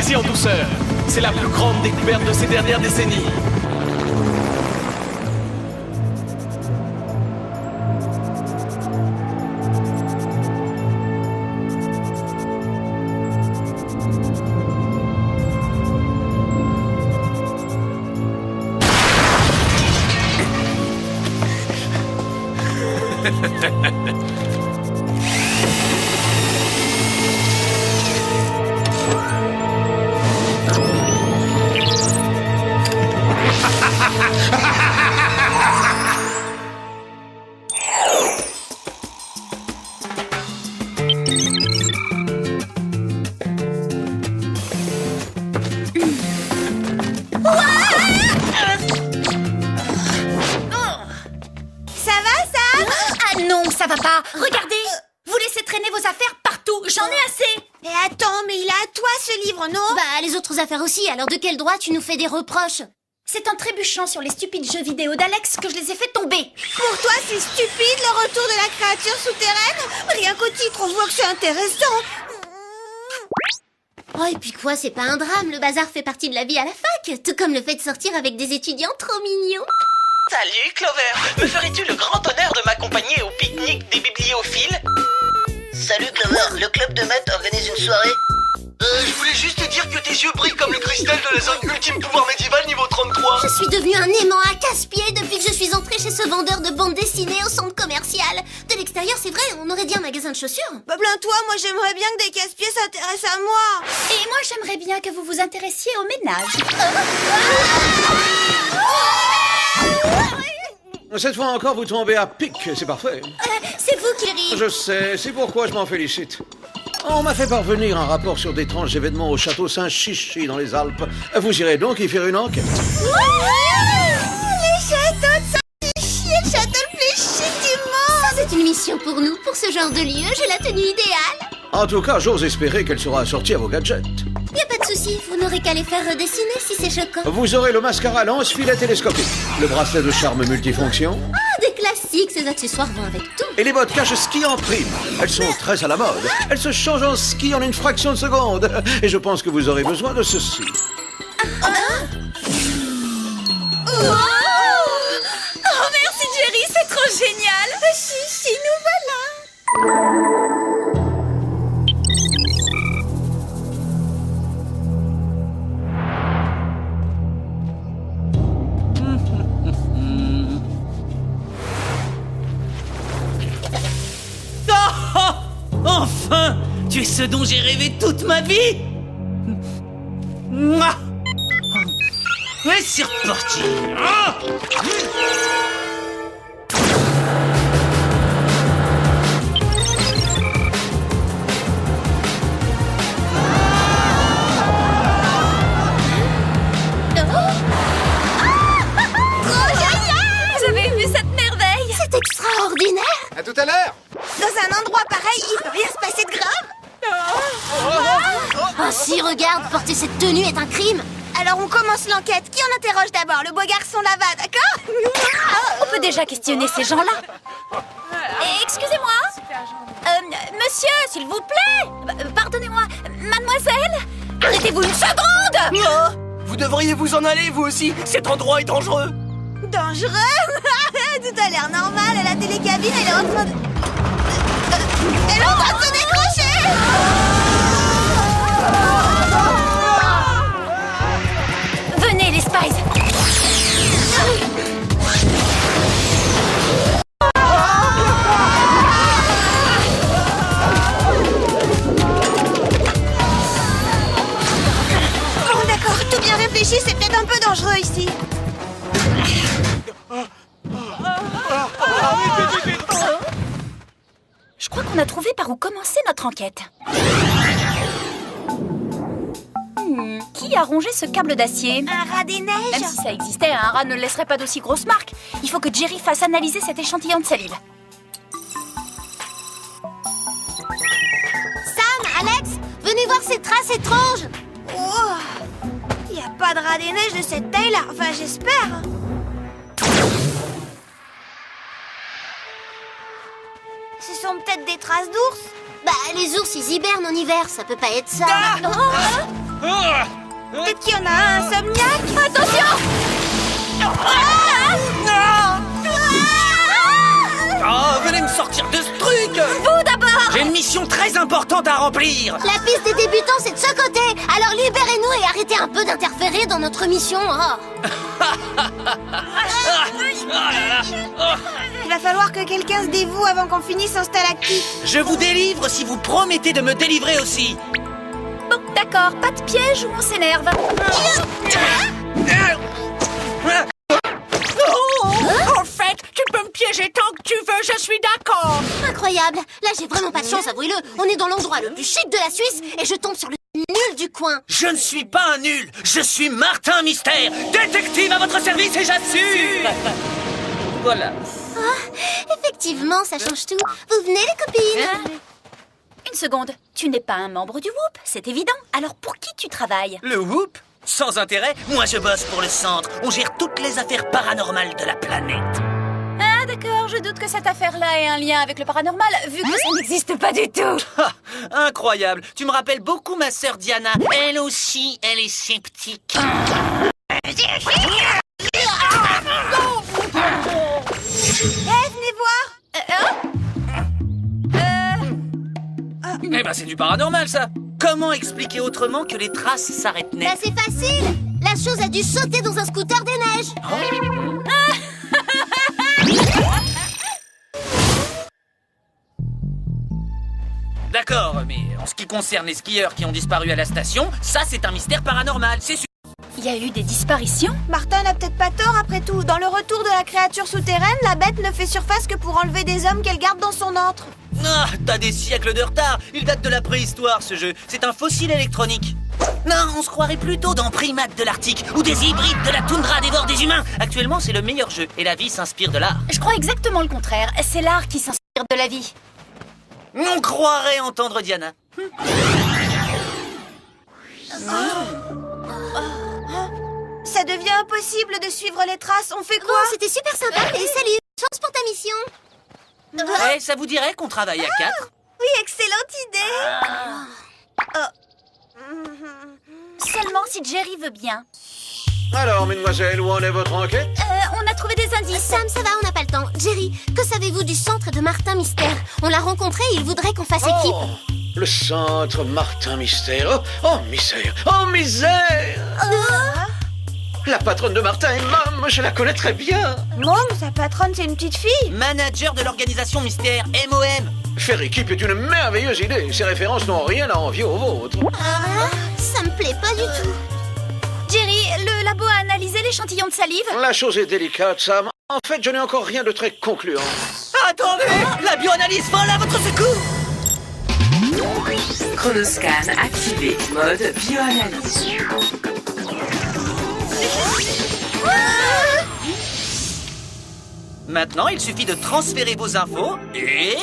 Allez-y en douceur. C'est la plus grande découverte de ces dernières décennies. Ça va pas. Regardez. Vous laissez traîner vos affaires partout. J'en ai assez. Mais attends, mais il est à toi ce livre, non? Bah, les autres affaires aussi, alors de quel droit tu nous fais des reproches? C'est en trébuchant sur les stupides jeux vidéo d'Alex que je les ai fait tomber. Pour toi, c'est stupide le retour de la créature souterraine? Rien qu'au titre, on voit que c'est intéressant. Oh, et puis quoi, c'est pas un drame, le bazar fait partie de la vie à la fac, tout comme le fait de sortir avec des étudiants trop mignons. Salut Clover, me ferais-tu le grand honneur de m'accompagner au pique-nique des bibliophiles? Salut Clover, le club de maths organise une soirée. Je voulais juste te dire que tes yeux brillent comme le cristal de la zone ultime pouvoir médiéval niveau 33. Je suis devenue un aimant à casse-pied depuis que je suis entrée chez ce vendeur de bandes dessinées au centre commercial. De l'extérieur, c'est vrai, on aurait dit un magasin de chaussures. Bah plains-toi, moi j'aimerais bien que des casse-pieds s'intéressent à moi. Et moi, j'aimerais bien que vous vous intéressiez au ménage. Cette fois encore, vous tombez à pic, c'est parfait. C'est vous qui riez. Je sais, c'est pourquoi je m'en félicite. On m'a fait parvenir un rapport sur d'étranges événements au château Saint-Chichi dans les Alpes. Vous irez donc y faire une enquête. Les châteaux de Saint-Chichi, le château le plus chic du monde. Ça, c'est une mission pour nous, pour ce genre de lieu, j'ai la tenue idéale. En tout cas, j'ose espérer qu'elle sera assortie à vos gadgets. Y a pas de souci, vous n'aurez qu'à les faire redessiner si c'est choquant. Vous aurez le mascara lance-filet télescopique, le bracelet de charme multifonction. Ah, des classiques, ces accessoires vont avec tout. Et les bottes cache-ski en prime. Elles sont très à la mode. Elles se changent en ski en une fraction de seconde. Et je pense que vous aurez besoin de ceci. Oh, merci Jerry, c'est trop génial. Chichi, nous voilà. Enfin! Tu es ce dont j'ai rêvé toute ma vie! Mouah! Et c'est reparti! Ah! Vous avez vu cette merveille? C'est extraordinaire. À tout à l'heure. Dans un endroit pareil, il peut rien se passer de grave. Oh si, regarde, porter cette tenue est un crime. Alors on commence l'enquête. Qui en interroge d'abord? Le beau garçon là-bas, d'accord? On peut déjà questionner ces gens-là. Excusez-moi. Monsieur, s'il vous plaît. Pardonnez-moi. Mademoiselle, arrêtez-vous une seconde. Oh, vous devriez vous en aller, vous aussi. Cet endroit est dangereux. Dangereux? Tout a l'air normal. À la télécabine, elle est en train de... Elle est en train de se décrocher. Venez, les Spies. Bon, d'accord, tout bien réfléchi, c'est peut-être un peu dangereux ici. Je crois qu'on a trouvé par où commencer notre enquête. Qui a rongé ce câble d'acier? Un rat des neiges? Même si ça existait, un rat ne laisserait pas d'aussi grosses marques. Il faut que Jerry fasse analyser cet échantillon de salive. Sam, Alex, venez voir ces traces étranges. Oh, y a pas de rat des neiges de cette taille-là. Enfin, j'espère. Ce sont peut-être des traces d'ours? Bah, les ours, ils hibernent en hiver, ça peut pas être ça. Oh Peut-être qu'il y en a un insomniaque. Attention! Oh, venez me sortir de ce truc! Vous d'abord! J'ai une mission très importante à remplir! La piste des débutants, c'est de ce côté. Alors libérez-nous et arrêtez un peu d'interférer dans notre mission. Oh. Il va falloir que quelqu'un se dévoue avant qu'on finisse en stalactite. Je vous délivre si vous promettez de me délivrer aussi! Bon, d'accord, pas de piège ou on s'énerve. En fait, tu peux me piéger tant que tu veux, je suis d'accord! Incroyable. Là, j'ai vraiment pas de chance, avouez-le. On est dans l'endroit le plus chic de la Suisse et je tombe sur le nul du coin. Je ne suis pas un nul, je suis Martin Mystère, détective à votre service et j'assure! Voilà. Effectivement, ça change tout. Vous venez, les copines? Une seconde, tu n'es pas un membre du Whoop, c'est évident. Alors pour qui tu travailles? Le Whoop? Sans intérêt, moi je bosse pour le centre. On gère toutes les affaires paranormales de la planète. Ah d'accord, je doute que cette affaire-là ait un lien avec le paranormal, vu que ça n'existe pas du tout. Ah, incroyable, tu me rappelles beaucoup ma sœur Diana. Elle aussi, elle est sceptique. Venez voir. Eh ben c'est du paranormal ça. Comment expliquer autrement que les traces s'arrêtent net? Bah, c'est facile. La chose a dû sauter dans un scooter des neiges. D'accord, mais en ce qui concerne les skieurs qui ont disparu à la station, ça c'est un mystère paranormal, c'est sûr. Il y a eu des disparitions? Martin n'a peut-être pas tort après tout. Dans le retour de la créature souterraine, la bête ne fait surface que pour enlever des hommes qu'elle garde dans son antre. Ah, t'as des siècles de retard. Il date de la préhistoire, ce jeu. C'est un fossile électronique. Non, on se croirait plutôt dans Primates de l'Arctique ou des hybrides de la toundra dévorent des humains. Actuellement, c'est le meilleur jeu et la vie s'inspire de l'art. Je crois exactement le contraire. C'est l'art qui s'inspire de la vie. On croirait entendre Diana. Ça devient impossible de suivre les traces. On fait quoi? Bon, c'était super sympa, mais salut. Chance pour ta mission. Eh, ça vous dirait qu'on travaille à 4? Oui, excellente idée. Seulement si Jerry veut bien. Alors, mesdemoiselles, où en est votre enquête? On a trouvé des indices. Sam, ça va, on n'a pas le temps. Jerry, que savez-vous du centre de Martin Mystère? On l'a rencontré et il voudrait qu'on fasse équipe. Oh, le centre Martin Mystère. Oh, misère. Oh, misère. La patronne de Martin est Mom, je la connais très bien. Mom, sa patronne, c'est une petite fille. Manager de l'organisation Mystère, MOM. Faire équipe est une merveilleuse idée. Ces références n'ont rien à envier aux vôtres. Ça me plaît pas du tout. Jerry, le labo a analysé l'échantillon de salive. La chose est délicate, Sam. En fait, je n'ai encore rien de très concluant. Attendez, la bioanalyse vole à votre secours. Chronoscan activé, mode bioanalyse. Maintenant, il suffit de transférer vos infos et...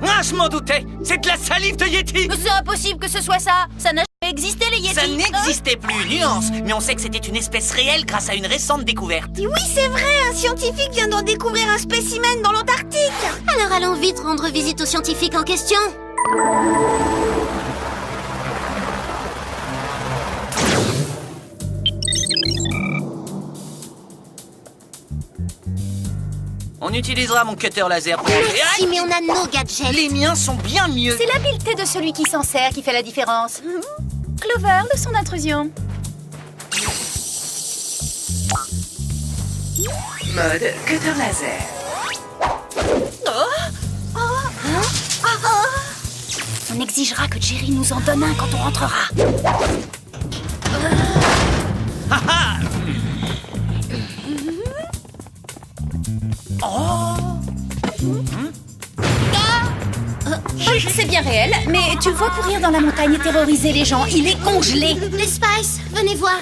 Ah, je m'en doutais! C'est de la salive de Yeti! C'est impossible que ce soit ça. Ça n'a jamais existé, les Yetis. Ça n'existait plus, nuance. Mais on sait que c'était une espèce réelle grâce à une récente découverte. Oui, c'est vrai, un scientifique vient d'en découvrir un spécimen dans l'Antarctique. Alors allons vite rendre visite au scientifique en question. On utilisera mon cutter laser pour enlever... Merci, mais on a nos gadgets. Les miens sont bien mieux. C'est l'habileté de celui qui s'en sert qui fait la différence. Clover, leçon d'intrusion. Mode cutter laser. On exigera que Jerry nous en donne un quand on rentrera. C'est bien réel, mais tu le vois courir dans la montagne et terroriser les gens. Il est congelé. Les Spice, venez voir.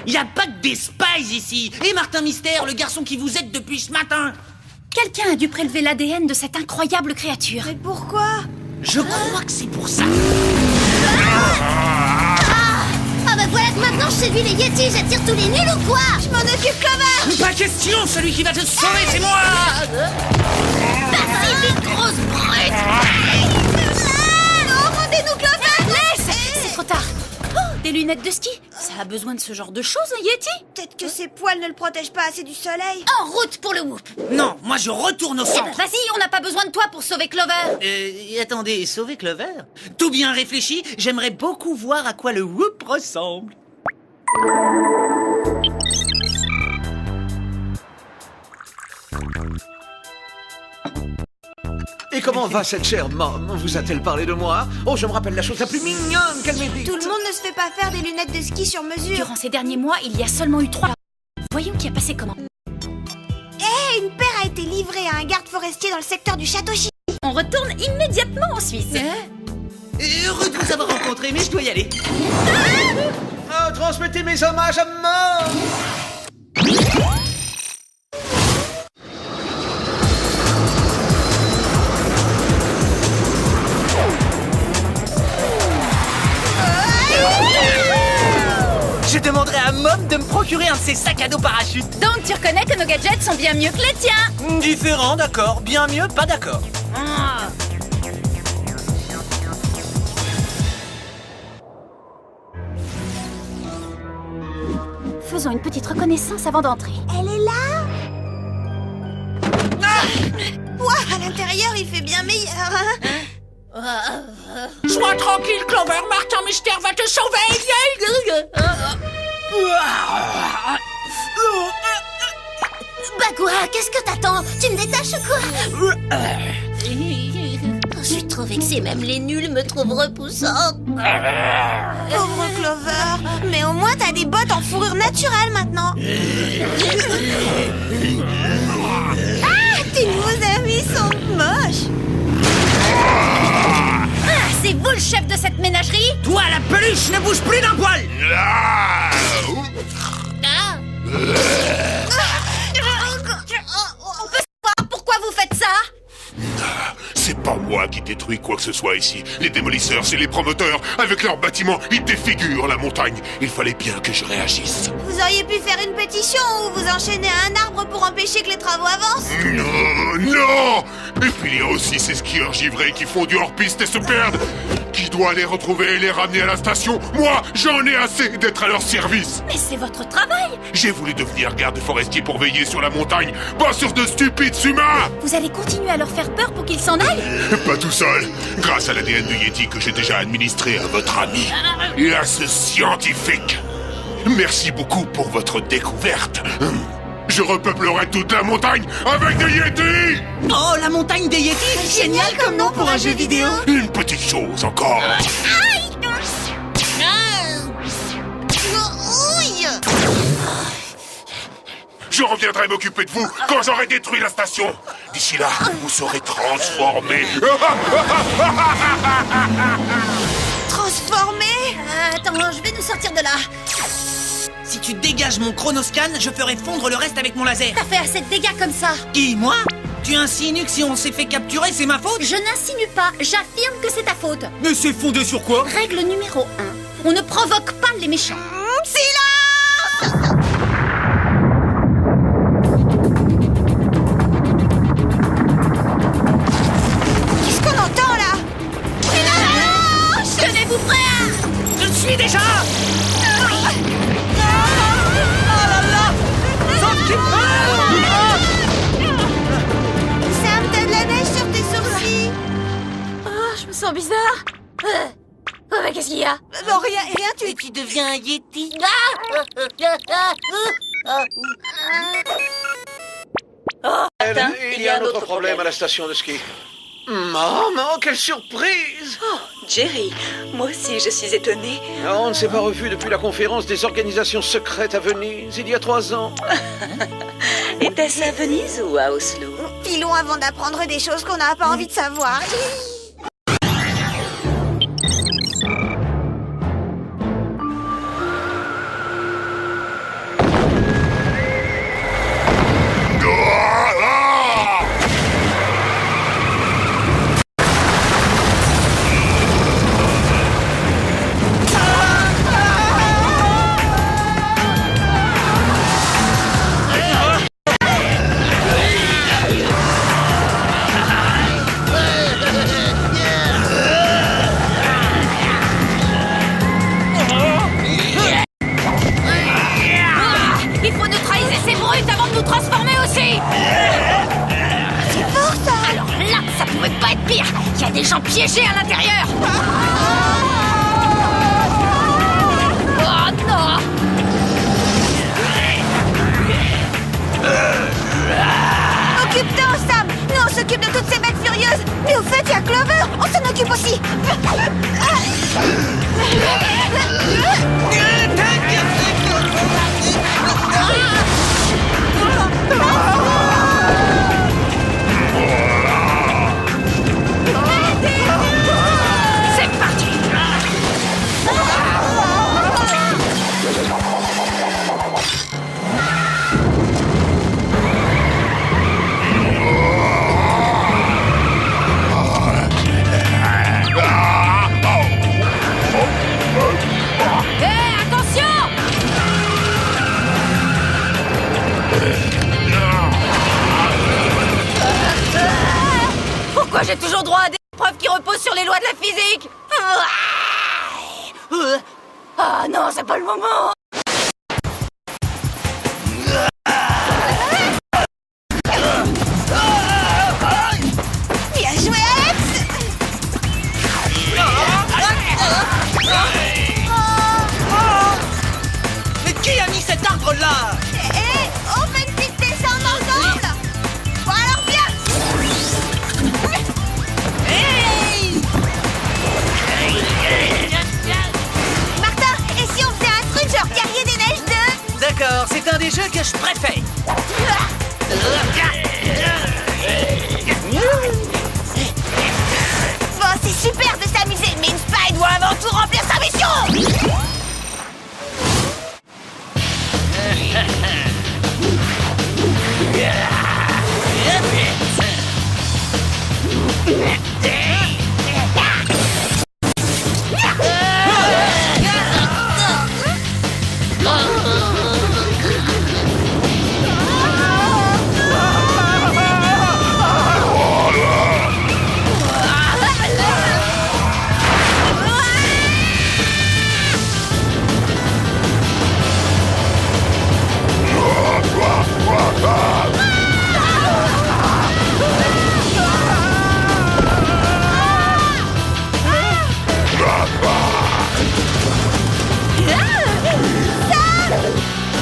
Y a pas que des spies ici. Et Martin Mystère, le garçon qui vous aide depuis ce matin. Quelqu'un a dû prélever l'ADN de cette incroyable créature. Mais pourquoi? Je crois que c'est pour ça. Ah bah voilà que maintenant je séduis les Yetis, j'attire tous les nuls ou quoi? Je m'en occupe, Clover. Pas question, celui qui va te sauver, c'est moi. Vas-y, vite, grosse brute. Aidez-nous, Clover! Laisse! C'est trop tard. Oh, des lunettes de ski. Ça a besoin de ce genre de choses, un Yeti? Peut-être que ses poils ne le protègent pas assez du soleil. En route pour le Whoop. Non, moi je retourne au centre. Vas-y, on n'a pas besoin de toi pour sauver Clover. Attendez, sauver Clover? Tout bien réfléchi, j'aimerais beaucoup voir à quoi le Whoop ressemble. Et comment va cette chère Mom? Vous a-t-elle parlé de moi? Oh, je me rappelle la chose la plus mignonne qu'elle m'ait dite. Tout le monde ne se fait pas faire des lunettes de ski sur mesure. Durant ces derniers mois, il y a seulement eu 3. Voyons qui a passé comment. Une paire a été livrée à un garde forestier dans le secteur du château J. On retourne immédiatement en Suisse. Heureux de vous avoir rencontré, mais je dois y aller. Oh, transmettez mes hommages à Mom. Je demanderai à Mom de me procurer un de ces sacs à dos parachute. Donc tu reconnais que nos gadgets sont bien mieux que les tiens. Différent, d'accord. Bien mieux, pas d'accord. Faisons une petite reconnaissance avant d'entrer. Elle est là? Ouah, à l'intérieur, il fait bien meilleur, hein? Sois tranquille, Clover, Martin Mystère va te sauver. Bah quoi? Qu'est-ce que t'attends? Tu me détaches ou quoi? Je suis trop vexée, même les nuls me trouvent repoussante. Pauvre Clover. Mais au moins, t'as des bottes en fourrure naturelle maintenant. Ah, tes nouveaux amis sont moches. Ah, c'est vous le chef de cette ménagerie? Toi, la peluche, ne bouge plus d'un poil. On peut savoir pourquoi vous faites ça? C'est pas moi qui détruis quoi que ce soit ici. Les démolisseurs, c'est les promoteurs. Avec leurs bâtiments, ils défigurent la montagne. Il fallait bien que je réagisse. Vous auriez pu faire une pétition ou vous enchaîner à un arbre pour empêcher que les travaux avancent. Non, non. Et puis il y a aussi ces skieurs givrés qui font du hors-piste et se perdent. Qui doit les retrouver et les ramener à la station? Moi, j'en ai assez d'être à leur service. Mais c'est votre travail. J'ai voulu devenir garde forestier pour veiller sur la montagne, pas sur de stupides humains. Vous allez continuer à leur faire peur pour qu'ils s'en aillent? Pas tout seul. Grâce à l'ADN de Yeti que j'ai déjà administré à votre ami et à ce scientifique. Merci beaucoup pour votre découverte. Je repeuplerai toute la montagne avec des Yetis. Oh, la montagne des Yetis. Génial comme nom pour un jeu vidéo. Une petite chose encore. Je reviendrai m'occuper de vous quand j'aurai détruit la station. D'ici là, vous serez transformés. Transformé? Attends, je vais nous sortir de là. Si tu dégages mon chronoscan, je ferai fondre le reste avec mon laser. T'as fait assez de dégâts comme ça. Qui, moi? Tu insinues que si on s'est fait capturer, c'est ma faute? Je n'insinue pas, j'affirme que c'est ta faute. Mais c'est fondé sur quoi? Règle numéro 1. On ne provoque pas les méchants. Silence! Qu'est-ce qu'on entend là? Tenez-vous prêts! Je le suis déjà! Sam, t'as de la neige sur tes sourcils. Oh, je me sens bizarre. Oh, mais qu'est-ce qu'il y a? Bon, rien, Et tu deviens un Yeti. Il y a un autre problème à la station de ski. Maman, quelle surprise! Oh, Jerry, moi aussi je suis étonnée. On ne s'est pas revu depuis la conférence des organisations secrètes à Venise, il y a 3 ans. Était-ce à Venise ou à Oslo? Filons avant d'apprendre des choses qu'on n'a pas envie de savoir. qu'il y a des gens piégés à l'intérieur. Oh non! Occupe-toi, Sam. Nous, on s'occupe de toutes ces bêtes furieuses. Mais au fait, il y a Clover. On s'en occupe aussi. C'est parti! Pourquoi j'ai toujours droit à des épreuves qui reposent sur les lois de la physique? Ah non, c'est pas le moment! Bien joué, Alex. Mais qui a mis cet arbre-là? Hé, on fait une petite descente ensemble. Bon alors, viens. Martin, et si on faisait un truc genre guerrier des neiges 2? D'accord, c'est un des jeux que je préfère. Bon, c'est super de s'amuser, mais une spy doit avant tout remplir sa mission.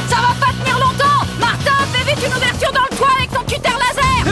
Ça va pas tenir longtemps! Martin, fais vite une ouverture dans le toit avec ton cutter laser!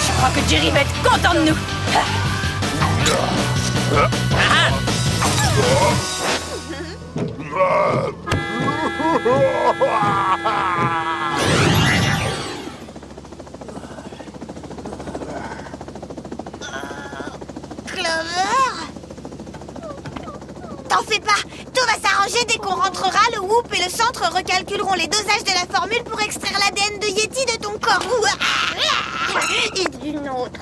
Je crois que Jerry va être content de nous! Clover? T'en fais pas, tout va s'arranger dès qu'on rentrera. Le Whoop et le centre recalculeront les dosages de la formule pour extraire l'ADN de Yeti de ton corps. Et d'une autre.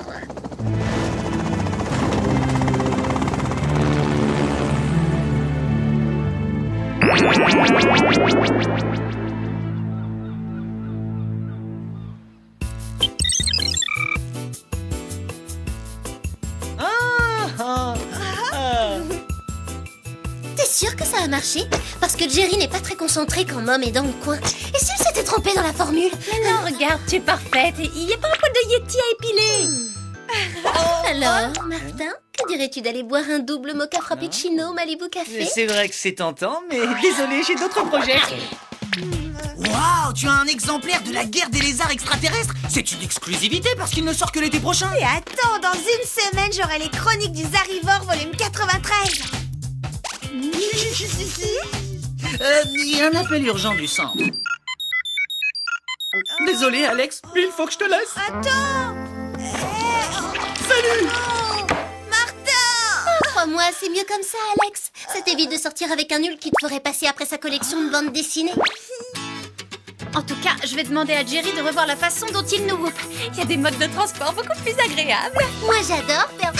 T'es sûr que ça a marché? Parce que Jerry n'est pas très concentré quand Mom est dans le coin. Et s'il s'était trompé dans la formule? Mais non, regarde, tu es parfaite. Il n'y a pas un poil de Yeti à épiler. Alors, Martin, que dirais-tu d'aller boire un double mocha frappuccino au Malibu Café? C'est vrai que c'est tentant, mais désolé, j'ai d'autres projets. Waouh, tu as un exemplaire de la guerre des lézards extraterrestres? C'est une exclusivité parce qu'il ne sort que l'été prochain. Et attends, dans une semaine, j'aurai les chroniques du Zarivore, volume 93. Il y a un appel urgent du centre. Désolé, Alex, mais il faut que je te laisse. Attends. Salut. Martin. Crois-moi, c'est mieux comme ça, Alex. Ça t'évite de sortir avec un nul qui te ferait passer après sa collection de bandes dessinées. En tout cas, je vais demander à Jerry de revoir la façon dont il nous whoop. Il y a des modes de transport beaucoup plus agréables. Moi, j'adore faire...